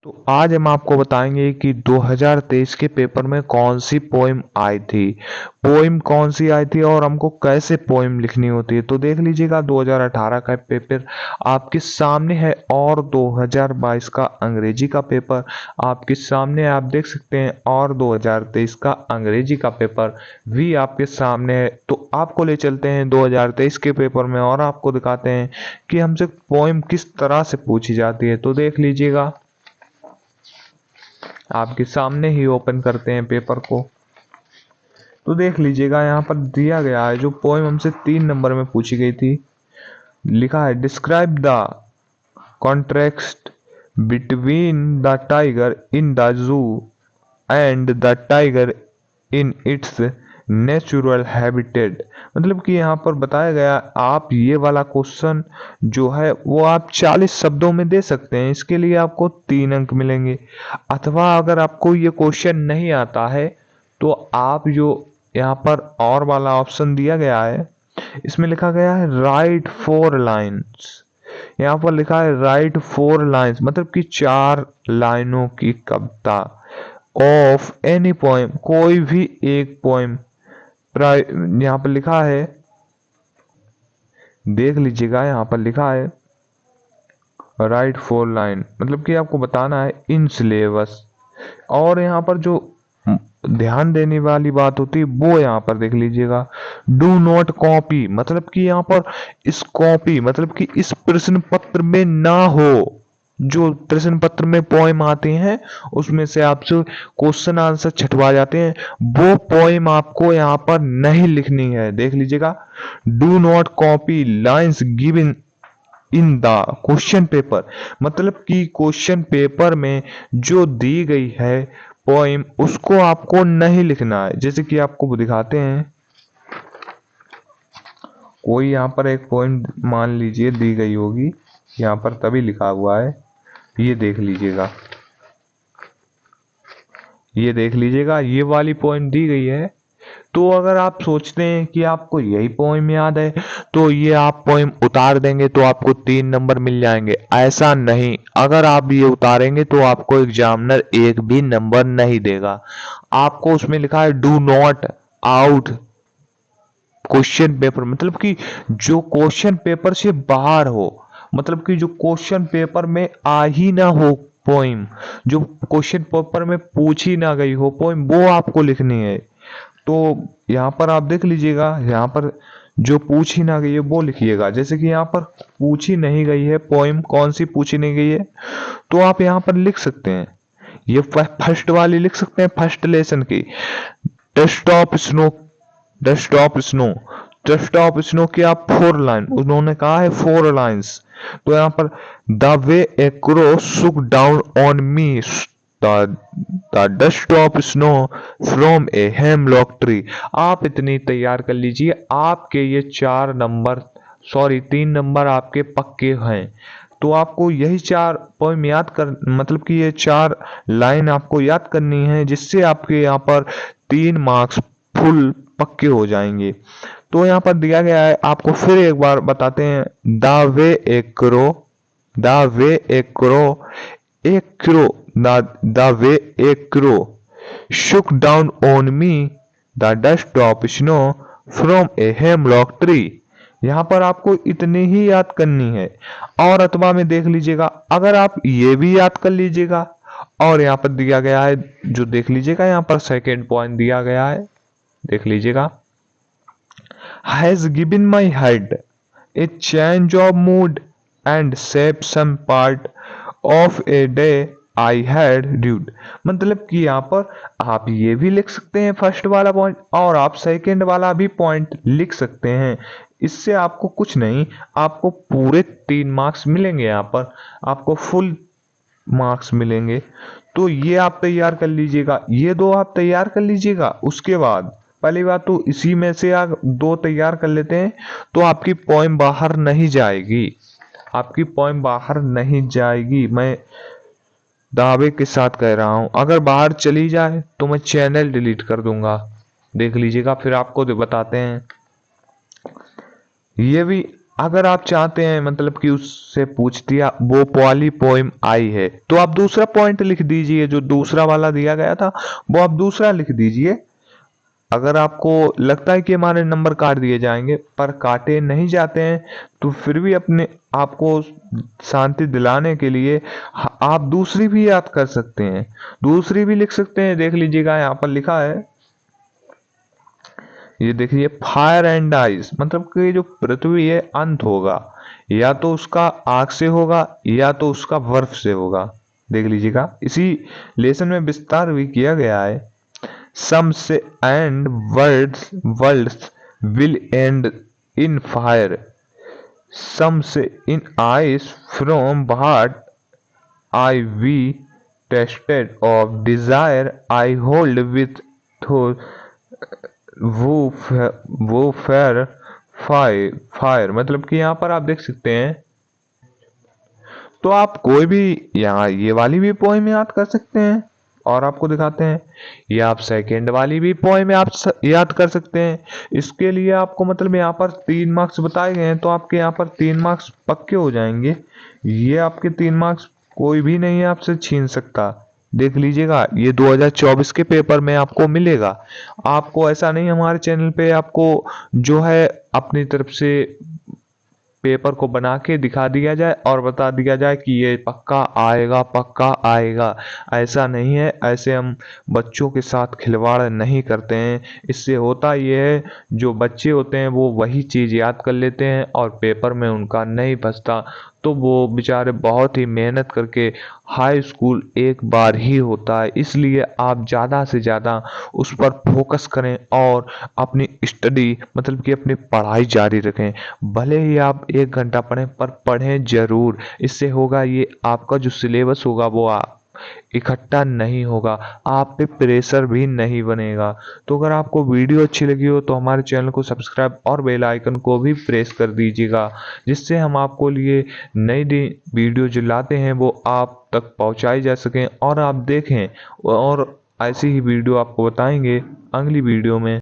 तो आज हम आपको बताएंगे कि 2023 के पेपर में कौन सी पोइम आई थी। पोइम कौन सी आई थी और हमको कैसे पोइम लिखनी होती है। तो देख लीजिएगा 2018 का पेपर आपके सामने है और 2022 का अंग्रेजी का पेपर आपके सामने है। आप देख सकते हैं और 2023 का अंग्रेजी का पेपर भी आपके सामने है। तो आपको ले चलते हैं 2023 के पेपर में और आपको दिखाते हैं कि हमसे पोइम किस तरह से पूछी जाती है। तो देख लीजिएगा, आपके सामने ही ओपन करते हैं पेपर को। तो देख लीजिएगा यहाँ पर दिया गया है जो पोएम हमसे 3 नंबर में पूछी गई थी। लिखा है describe the contrast between the tiger in the zoo and the tiger in its natural habitat. मतलब कि यहाँ पर बताया गया, आप ये वाला क्वेश्चन जो है वो आप 40 शब्दों में दे सकते हैं। इसके लिए आपको 3 अंक मिलेंगे। अथवा अगर आपको ये क्वेश्चन नहीं आता है तो आप जो यहाँ पर और वाला ऑप्शन दिया गया है, इसमें लिखा गया है राइट 4 लाइन्स। यहाँ पर लिखा है राइट 4 लाइन्स, मतलब कि 4 लाइनों की कविता ऑफ एनी पोएम, कोई भी एक पोएम। यहाँ पर लिखा है, देख लीजिएगा यहाँ पर लिखा है राइट 4 लाइन, मतलब कि आपको बताना है इन सिलेबस। और यहाँ पर जो ध्यान देने वाली बात होती है वो यहाँ पर देख लीजिएगा, डू नॉट कॉपी, मतलब कि यहाँ पर इस कॉपी मतलब कि इस प्रश्न पत्र में ना हो। जो प्रश्न पत्र में पोएम आते हैं उसमें से आपसे क्वेश्चन आंसर छटवा जाते हैं, वो पोएम आपको यहाँ पर नहीं लिखनी है। देख लीजिएगा, do not copy lines given in the question paper, मतलब कि क्वेश्चन पेपर में जो दी गई है पोइम उसको आपको नहीं लिखना है। जैसे कि आपको दिखाते हैं, कोई यहाँ पर एक पोइम मान लीजिए दी गई होगी, यहाँ पर तभी लिखा हुआ है, ये देख लीजिएगा, ये देख लीजिएगा, ये वाली पोइम दी गई है। तो अगर आप सोचते हैं कि आपको यही पोइम याद है तो ये आप पोइम उतार देंगे तो आपको 3 नंबर मिल जाएंगे। ऐसा नहीं, अगर आप ये उतारेंगे तो आपको एग्जामिनर एक भी नंबर नहीं देगा। आपको उसमें लिखा है do not out question paper, मतलब कि जो क्वेश्चन पेपर से बाहर हो, मतलब कि जो क्वेश्चन पेपर में आ ही ना हो पोइम, जो क्वेश्चन पेपर में पूछी ना गई हो पोइम, वो आपको लिखनी है। तो यहाँ पर आप देख लीजिएगा, यहाँ पर जो पूछी ना गई है वो लिखिएगा। जैसे कि यहाँ पर पूछी नहीं गई है पोइम, कौन सी पूछी नहीं गई है, तो आप यहाँ पर लिख सकते हैं, ये फर्स्ट वाली लिख सकते हैं, फर्स्ट लेसन की, dust of snow, dust of snow, dust of snow की आप 4 लाइन, उन्होंने कहा है 4 लाइन्स। तो यहाँ पर द वे ए क्रो सुक down on me the dust of snow from a hemlock tree. आप इतनी तैयार कर लीजिए, आपके ये 4 नंबर, सॉरी 3 नंबर आपके पक्के हैं। तो आपको यही 4 पोइम याद कर, मतलब कि ये 4 लाइन आपको याद करनी है, जिससे आपके यहाँ पर 3 मार्क्स फुल पक्के हो जाएंगे। तो यहाँ पर दिया गया है, आपको फिर एक बार बताते हैं, the way A crow, the way A crow, A crow, the way A crow shook down on me the dust of snow from a hemlock tree। यहाँ पर आपको इतनी ही याद करनी है। और अथवा में देख लीजिएगा, अगर आप ये भी याद कर लीजिएगा, और यहाँ पर दिया गया है, जो देख लीजिएगा यहाँ पर सेकेंड पॉइंट दिया गया है, देख लीजिएगा, has given my head a change of mood and shaped some part of a day I had rude। मतलब कि यहाँ पर आप ये भी लिख सकते हैं फर्स्ट वाला पॉइंट, और आप सेकंड वाला भी पॉइंट लिख सकते हैं। इससे आपको कुछ नहीं, आपको पूरे 3 मार्क्स मिलेंगे, यहाँ पर आपको फुल मार्क्स मिलेंगे। तो ये आप तैयार कर लीजिएगा, ये 2 आप तैयार कर लीजिएगा। उसके बाद पहली बात तो इसी में से आप 2 तैयार कर लेते हैं तो आपकी पोएम बाहर नहीं जाएगी, आपकी पोएम बाहर नहीं जाएगी, मैं दावे के साथ कह रहा हूं। अगर बाहर चली जाए तो मैं चैनल डिलीट कर दूंगा। देख लीजिएगा, फिर आपको बताते हैं, ये भी अगर आप चाहते हैं मतलब कि उससे पूछ दिया वो वाली पोइम आई है, तो आप दूसरा पॉइंट लिख दीजिए, जो दूसरा वाला दिया गया था वो आप दूसरा लिख दीजिए। अगर आपको लगता है कि हमारे नंबर काट दिए जाएंगे, पर काटे नहीं जाते हैं, तो फिर भी अपने आपको शांति दिलाने के लिए आप दूसरी भी याद कर सकते हैं, दूसरी भी लिख सकते हैं। देख लीजिएगा यहाँ पर लिखा है, ये देखिए, फायर एंड आइस, मतलब कि जो पृथ्वी है अंत होगा, या तो उसका आग से होगा या तो उसका बर्फ से होगा। देख लीजिएगा, इसी लेसन में विस्तार भी किया गया है। Some say and worlds will end in fire, some say in ice from what I've tasted of desire I hold with वो फेयर फायर, मतलब कि यहाँ पर आप देख सकते हैं। तो आप कोई भी यहाँ ये वाली भी पोएम याद कर सकते हैं, और आपको दिखाते हैं। ये आप सेकेंड वाली भी पोएम आप याद कर सकते हैं। इसके लिए आपको मतलब यहाँ पर 3 मार्क्स बताए गए हैं, तो आपके यहाँ पर 3 मार्क्स पक्के हो जाएंगे। ये आपके 3 मार्क्स कोई भी नहीं आपसे छीन सकता। देख लीजिएगा, ये 2024 के पेपर में आपको मिलेगा। आपको ऐसा नहीं, हमारे चैनल पे आपको जो है अपनी तरफ से पेपर को बना के दिखा दिया जाए और बता दिया जाए कि ये पक्का आएगा, पक्का आएगा। ऐसा नहीं है, ऐसे हम बच्चों के साथ खिलवाड़ नहीं करते हैं। इससे होता ये है, जो बच्चे होते हैं वो वही चीज़ याद कर लेते हैं और पेपर में उनका नहीं बचता, तो वो बेचारे बहुत ही मेहनत करके, हाई स्कूल एक बार ही होता है, इसलिए आप ज़्यादा से ज़्यादा उस पर फोकस करें और अपनी स्टडी मतलब कि अपनी पढ़ाई जारी रखें। भले ही आप 1 घंटा पढ़ें, पर पढ़ें ज़रूर। इससे होगा ये, आपका जो सिलेबस होगा वो इकट्ठा नहीं होगा, आप पे प्रेशर भी नहीं बनेगा। तो अगर आपको वीडियो अच्छी लगी हो तो हमारे चैनल को सब्सक्राइब और बेल आइकन को भी प्रेस कर दीजिएगा, जिससे हम आपको लिए नई नई वीडियो जो लाते हैं वो आप तक पहुंचाई जा सकें और आप देखें, और ऐसी ही वीडियो आपको बताएंगे अगली वीडियो में।